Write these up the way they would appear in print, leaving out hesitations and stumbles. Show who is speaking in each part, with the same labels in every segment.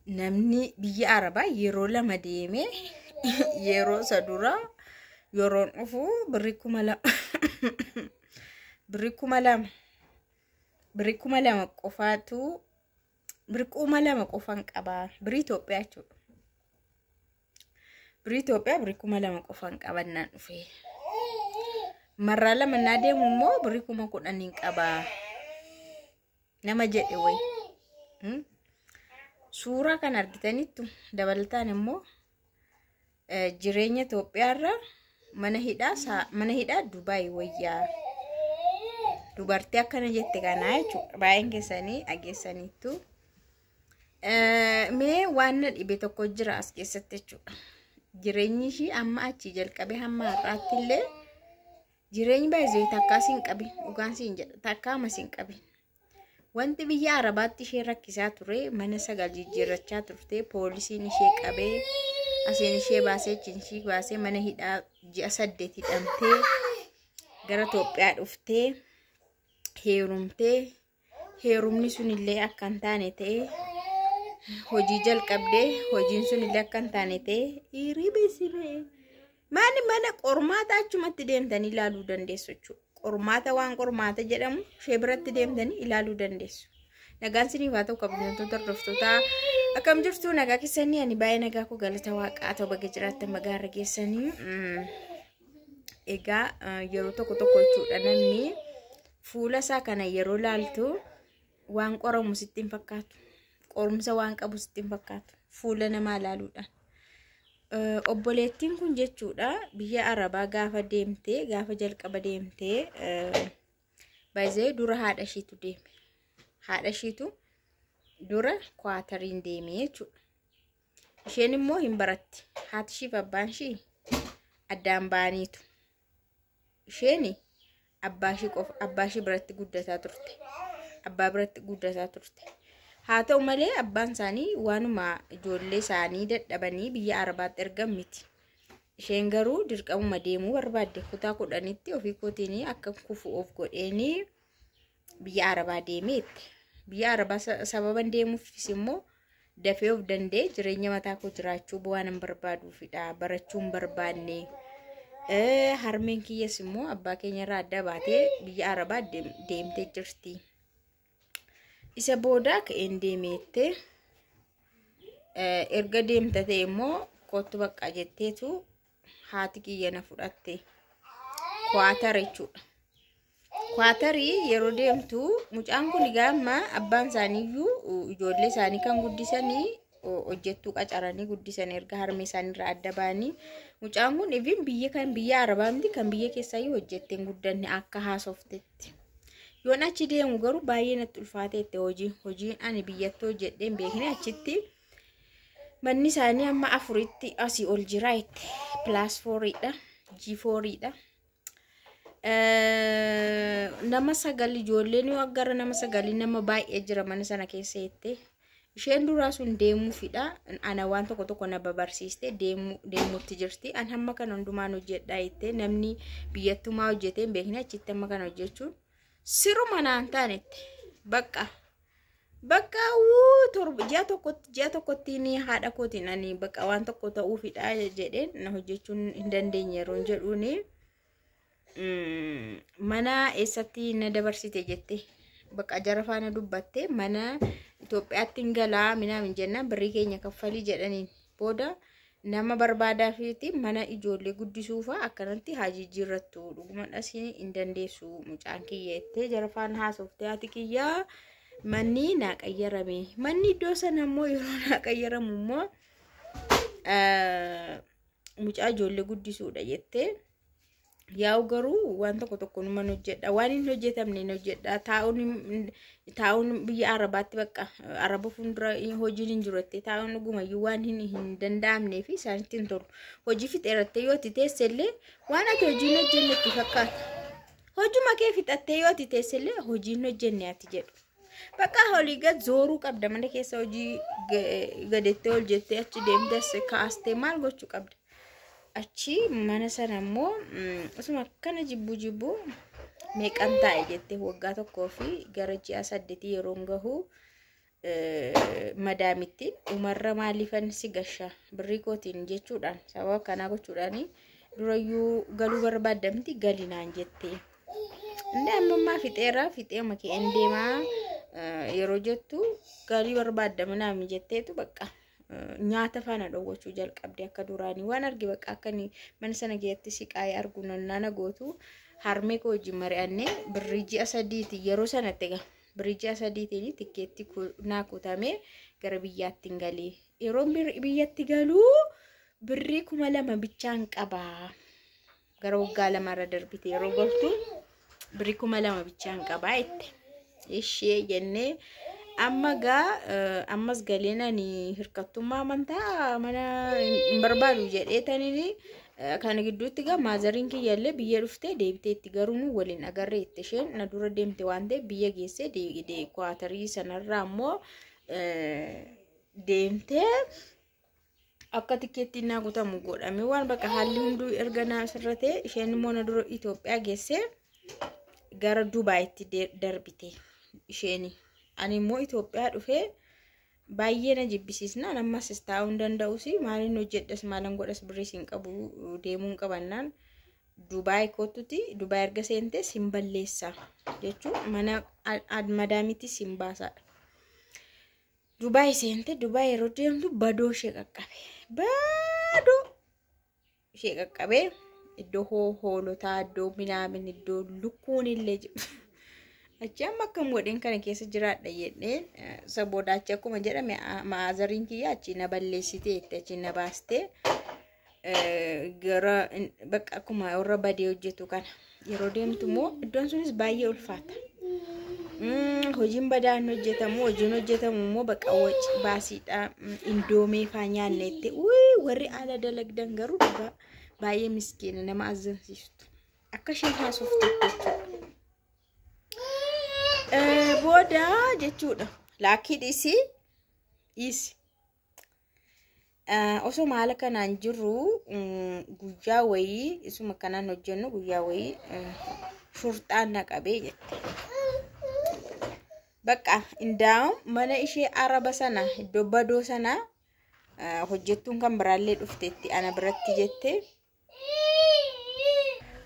Speaker 1: namni biyya Arabaa yeroo lama deeme yeroo sadura yeroon ufu birikuma lama qofaatu birikuma lama qofan qaba biri Itoophiyaa jechuudha. Biri Itoophiyaa birikuma lama qofan qabannaan dhufe. Marraa lama naa deemu immoo birikuma 10 qaba. Nama jedhe way. Suuraa kan argitanitti dabalataan immoo jireenya Itoophiyaa irra mana hidhaa Dubaay wayyaa. Dubartii akkana jette kana jechuudha. Baay'een keessanii ageessaniitu. Mee waan dhibee tokko jira as keessatti jechuudha. Jireenyi ishii amma achi jalqabe hamma har'aatti illee jireenyi baay'ee takkaasiin qabi dhugaan siin jedha takkaama siin qabi. Wanti biyya Arabaatti ishee rakkisaa ture mana sagal jijjiirrachaa turte poolisiin ishee qabee asiin ishee baasee cinshii baasee mana hidhaa ji'a 8 hidhamtee gara Itoophiyaa dhuftee heerumtee heerumni sun illee akka hin taane ta'e hojii jalqabdee hojiin sun illee akka hin taane ta'e hiribisime mana qormaata achumatti deemtanii ilaaluu dandeessu jechuudha. Qormaata waan qormaata jedhamu ishee biratti deemtanii ilaaluu dandeessu. Nagaan siniif haa ta'u kabajamtoota hordoftoota akkam jirtu nagaa keessanii ani baay'ee nagaa koo galata waaqaa ta'u baga jiraattan baga har'a geessanii egaa yeroo tokko jechuudha namni fuula isaa kana yeroo laaltu waan qoramu sitti hin fakkaatu. Qorumsa waan qabu sitti hin fakkaatu. Fuula namaa ilaaluudhaan. Obboleettiin kun jechuudha biyya Arabaa gaafa jalqaba deemtee baay'ee dura haadha ishiitu deeme. Haadha ishiitu dura Kwaatariin deeme jechuudha. Isheen immoo hin baratti. Haati ishii fi abbaan ishii addaan ba'aniitu. Isheen abbaa ishii biratti guddataa turte. Abbaa biratti guddataa turte. Haa ta'u malee abbaan isaanii waanuma ijoollee isaanii dadhabanii biyya Arabaatti ergan miti. Isheen garuu dirqamuma deemuu barbaadde kutaa 10tti ofii kootiin akka kufu of godheeni biyya Arabaa deemeetti. Biyya Arabaa sababan deemuufis immoo dafee of danda'e jireenya mataa koo jiraachuu bu'aan hin barbaaduufidha. Barachuu hin barbaanne. Harmeen kiyyas immoo abbaa keenyarraa adda baatee biyya Arabaa deemtee jirti. Isa booda ka'een deemeette erga deemte ta'e immoo kottu bakka jetteetu haati kiyya na fudhatte Kwaatar jechuudha. Kwaatarii yeroo deemtu mucaan kun gaamma abbaan isaaniiyyuu ijoollee isaanii kan guddisanii hojjettuu qacaranii guddisan erga harmee isaaniirraa adda ba'anii mucaan kun biyya Arabaa miti kan biyya keessaayyuu hojjetteen guddanne akka haasoftetti. Yoon achi deemu garuu baay'ee natti ulfaateette hojiin ani biyyatti hojjedheen beekne achitti manni isaanii amma 4tti asii ol jira itti +4dha G4dha. Nama 9 ijoolleen yoo agarra nama 9 nama baay'ee jira mana sana keessa jettee isheen duraa sun deemuufidha. Ana waan tokko na babarsiiste deemuutti jirti. An hamma kan hundumaan hojjedhaa jettee namni biyyattumaa hojjeteen beekne achitti amma kan hojjechuun siruma naan taanetti bakka ji'a tokkotti ni haadha kootiin ani bakka waan tokko ta'uufidha jedheen na hojjechuun hin dandeenye yeroon jedhuuni mana eessatti na dabarsite jette bakka jara faana dubbatte mana Itoophiyaatti hin galaa minaamin jennaan birrii keenya kaffalii jedhaniin booda nama barbaadaa fiiti mana ijoollee guddisuufa akkanatti haa jijjiirrattu dhugumadhas hin dandeessu mucaan kiyya jettee jara faana haasoftee haati kiyyaa manni naa qayyarame. Manni iddoo sana immoo yeroo naa qayyaramu immoo mucaa ijoollee guddisuudha jettee yaa'u garuu waan tokko numan hojjedha waan hin hojjetamne hojjedha taa'uun biyya Arabaatti bakka Araba fuuldura hojiin hin jirutti taa'uun gumayyuu waan hin danda'amnee fi isaanitti hin tolu hojii fixeerattee yoo teessellee waan ati hojiin hojjennetti fakkaata hojuma kee fixattee yoo teessellee hojiin hojjenne ati jedhu bakka holii gad zooruu qabda mana keessa hojii gadettee ol jettee achi deemtee kaastee maal gochuu qabda. Achi mana sana immoo osuma kana jibbu meeqan taa'e jettee waggaa tokkoo fi gara ji'a 8 yeroon gahu madaamittiin umarra maalifan si gasha birrii kootiin jechuudhaan sababa kanaa gochuudhaani durayyuu galuu barbaadamti galinaan jettee inda ammaa fixee makee endeemaa yeroo jettu galii barbaadamnaa mi jetteetu bakka nyaata faana dhowwachuu jalqabde akka duraanii waan argi bakka akkani man sana geetti siqaay argu nana gootu harmee koo wajjin mari'annee birrii ji'a 3 yeroo sanatti egaa birrii ji'a 3 tikeetti naa kutamee gara biyyaatti galee yeroo biyyatti galuu birrii 2000 bichaan qabaa gara waggaa 2 irra darbite yeroo galtu birrii 2000 bichaan qabaa itti ishee jennee ammas galeenani hirkattummaa amantaa mana barbaadu jedheetanii kan gidduutti gaa maazariin kiyyallee biyya dhuftee deebitee itti garuun waliin agarree itti isheen na dura deemte waan ta'eef biyya geessee deebitee kwaatarii sanarraa ammoo deemtee akka tikeetti naa gutamu godhame waan bakka haalli hunduu erga naa sirratee isheen immoo na dura Itoophiyaa geessee gara Dubaayitti darbite isheen ani immoo Itoophiyaa dhufee baay'ee na jibbisiisna ammas taa'uu danda'u si maaliin hojjedhas maalan godhas birrii sin qabu deemuun qabannaan Dubaay kootuti Dubaay erga seente sin balleessa jechuun mana madaamiti sin baasa Dubaay seente Dubaay yeroo deemtu badoo ishee qaqqabe iddoo hoolotaa iddoo minaamin iddoo lukkuun illee jiru Acham akkam godhen kana keessa jiraadha jedheen saboodachi akkuma jedhame maazariin kiyya achi na balleessitee achi na baastee gara bakka akkuma warra badee hojjetu kana yeroo deemtu immoo iddoon sunis baay'ee ulfaata. Hojiin badaan hojjetamu immoo bakka waci baasiidha indoomee faa nyaanneette warri ala dalagdan garuu baay'ee miskiina nama azzansiistu akka isheen haasoftu Boda jechuudha laakiin isi osoo maala kanaan jiru guyyaa wayii isuma kanaan hojjennu guyyaa wayii shurxaan naqabee jette bakka indaa'u mana ishee araba sana iddoo badoo sana hojjettuun kan biraallee dhufteetti ana biratti jette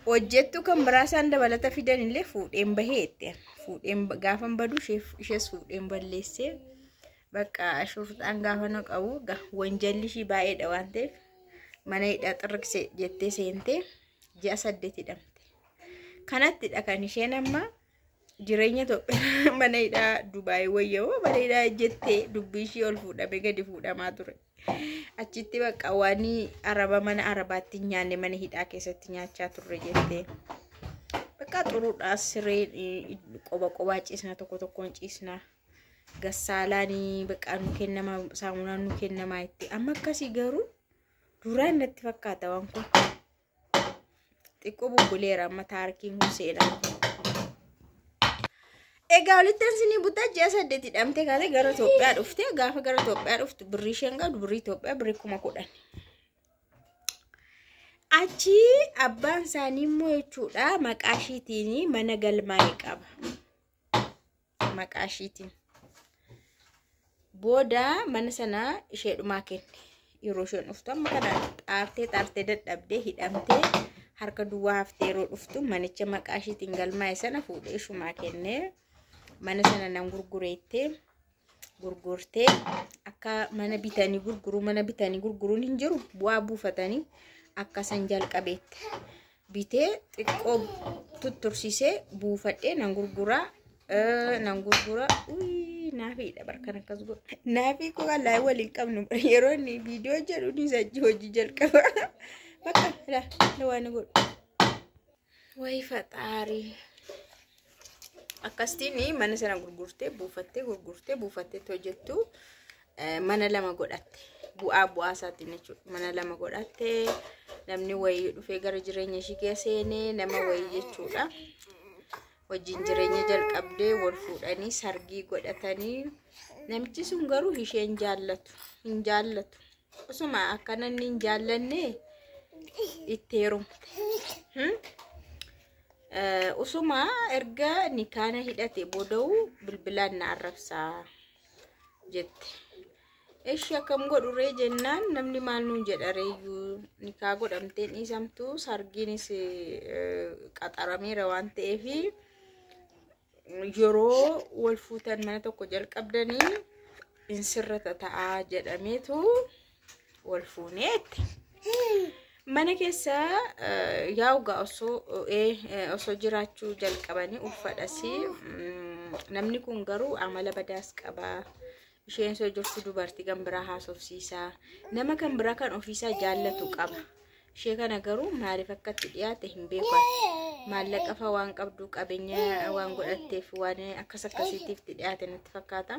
Speaker 1: hojjettu kan biraasan dabalata fidan illee fuudheen baheette fuudheen gaafan badu ishees fuudheen balleessee bakka shurxaan gaafa na qabu wanjalli ishii baay'eedha waan ta'eef mana hidhaa xirriqse jettee seentee ji'a 8 hidhamte kanattidha kan isheen amma jireenya Itoophiyaa mana hidhaa Dubaay wayyoo mana hidhaa jettee dubbii ishii ol fuudhamee gadi fuudhamaa ture achitti bakka waan araba mana arabaatti nyaanne mana hidhaa keessatti nyaachaa turre jettee bakka xuruudha siree qoba ciisna tokkoon ciisna gassalaani bakka nu kennama saamunaan nu kennama itti amma akkasii garuu duraan natti fakkaata waan kun xiqqoo bubbuleera amma taarikiin Huseenaa Egaa walitti ansini butaa ji'a 8 hidhamte kaate gara Itoophiyaa dhufte gaafa gara Itoophiyaa dhuftu birrii isheen qabdu birrii Itoophiyaa birrii 10,000 achi abbaan isaanii immoo jechuudha maqaa ishiitiin mana galmaa'ee qaba maqaa ishiitiin booda mana sana isheedhumaa kenne yeroo isheen dhuftu amma kana xaartee dadhabdee hidhamtee harka duwwaa haftee yeroo dhuftu manicha maqaa ishiitiin galmaa'ee sana fuudhee ishumaa kenne mana sana nan gurgurtee akka mana bitanii gurguruun hin jiru bu'aa buufatanii akka san jalqabeette bitee xiqqoo tuttursisee buufadhee nan gurgura naafiidha barkan akkas godha naafii ko wallahi waliin qabnu yeroo inni viidiyoo jedhu ni sajji hojii jalqaba bakka la waan godhu way fataari akkastini mana sana gurgurtee buufattee hojjettu mana lama godhatte bu'aa isaatiin jechuudha mana lama godhatte namni wayii dhufee gara jireenya ishii keesseenee nama wayii jechuudha wajjin jireenya jalqabdee wal fuudhanii sargii godhatanii namichi sun garuu isheen hin jaallatu osuma akkana inni hin jaallanne itti heerumte usuma erga nikaana hidhate booda'u bilbilaan na arrabsaa jette. Ishee akkam godhuree jennaan namni maal nuun jedha reeyyuu nikaa godhamteen dhiisamtu sargiinis qaxarameera waan ta'eef yeroo wal fuutan mana tokko jalqabdanii insirrata ta'aa jedhameetu wal fuuneetti. Mana keessa yaa'ugaa osoo jiraachuu jalqabanii uffadhasi namni kun garuu amala badaas qaba. Isheen soo jirtu dubartii kan biraa haasofsiisaa nama kan biraa kan ofiisaa jaallatu qaba. Ishee kana garuu maaliif akkatti dhiyaate hin beeku. Maallaqa fa waan qabdu qabeenya waan godhatteef waan akkasiitiif dhiyaate natti fakkaata.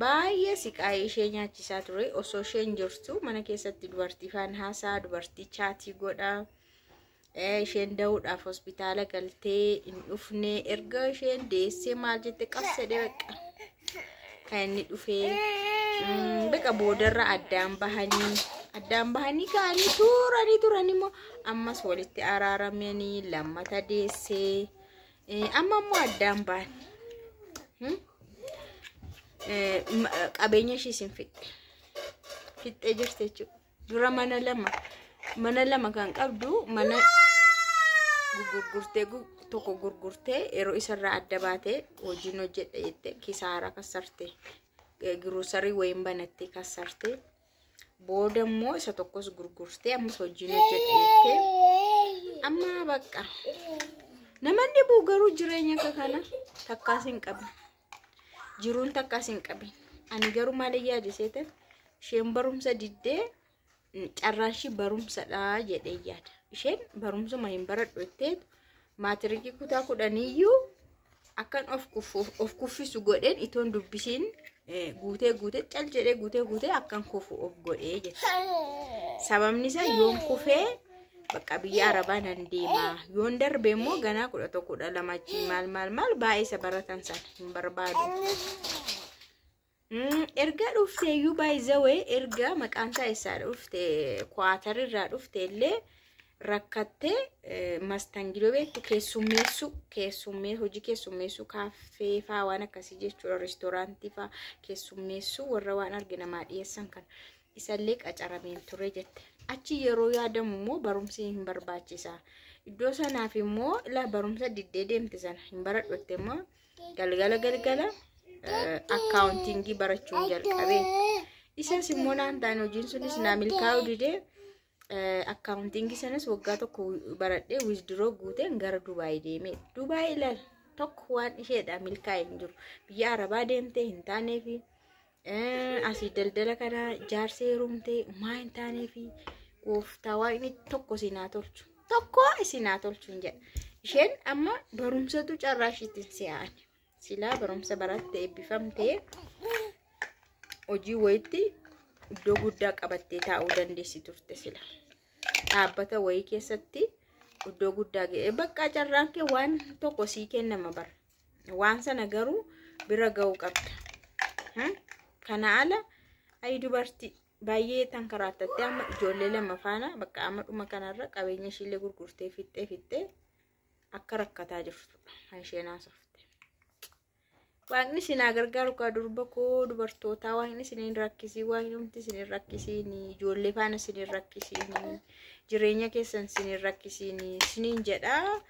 Speaker 1: Baay'ee siqaayee ishee nyaachisaa ture osoo isheen jirtu mana keessatti dubartii faan haasaa dubartii chaatii godha. Isheen da'uudhaaf hospitaala galtee hin dhufne erga isheen deessee maal jette qabsedhe beqa. Kan inni dhufee beqa boodarra addaan bahanii kaanii turanii immoo ammas walitti araaramanii lammata deessee amma immoo addaan bahan. Qabeenya ishee sin fixxee jirti jechuudha. Dura mana lama kan qabdu mana tokko gurgurtee yeroo isarraa adda baatee hojiin hojjedha jette kisaaraa kassarte giruusarii wayin banattee kassarte booda immoo isa tokkos gurgurtee ammas hojiin hojjedha jette amma bakka namanni buu garuu jireenya kana takkaas hin qabne jiruun takkaas hin qabne ani garuu maal yaadde isheen barumsa diddee carraashi barumsadha jedhee yaada. Isheen barumsuma hin baradhu jettee maatirikii kutaa 10 akkan of kuffisu godheen itoon dubbisiin guutee cal jedhee guutee akkan kufu of godhee jette. Sababni isaa yoon kufee bakka biyya Arabaa nan deema yoon darbe immoo ganaa 11 maal baay'ee isa baratan sana hin barbaadu. Erga dhuftee iyyuu baay'izawee erga maqaan isaa dhuftee Kwaatarrirraa dhuftee illee rakkattee mastangidoo beektu hojii keessummeessuu kaaffee faa waan akkasii jechuudha reestooraantii faa keessummeessuu warra waan argina maa dhiyeessan kan isallee qacarameen ture jette. Achi yeroo yaadamu immoo barumsi hin barbaachisa. Iddoo sanaaf immoo la barumsa diddee deemte sana hin baradhotte immoo galgala accountingii barachuun jalqabee. Isas immoo naan ta'an hojiin sunis naa milkaa'uu didee accountingii sanas waggaa tokko baradhee withdraw guuteen gara Dubaay deemee. Dubaay ilal tokko waan isheedha milkaa'ee hin jiru. Biyya Arabaa deemtee hin taaneefi asii daldala kana jaarsee heerumtee maa hin taaneefi gooftaa waaqni tokko isinaa tolchu hin jedha. Isheen amma barumsatu carraashiitti si'aan. Silaa barumsa barattee eebbifamtee hojii wayitti iddoo guddaa qabattee taa'uu dandeessi turte sila. Dhaabbata wayii keessatti iddoo guddaa ga'ee bakka carraan kee waan tokko sii kennama bara. Waan sana garuu bira ga'uu qabda. Kana ala ayi dubartii baay'ee tankaraatattee amma ijoollee lama faana bakka amma dhuma kanarra qabeenya ishiillee gurgurtee fixxee akka rakkataa jirtudha. Isheen haasofte. Waaqni sinaa gargaaru kaa durba koo dubartootaa waaqni siniin rakkisii waaqni humti siniin rakkisiin ijoollee faana siniin rakkisiin jireenya keessan siniin rakkisiin siniin jedhaa.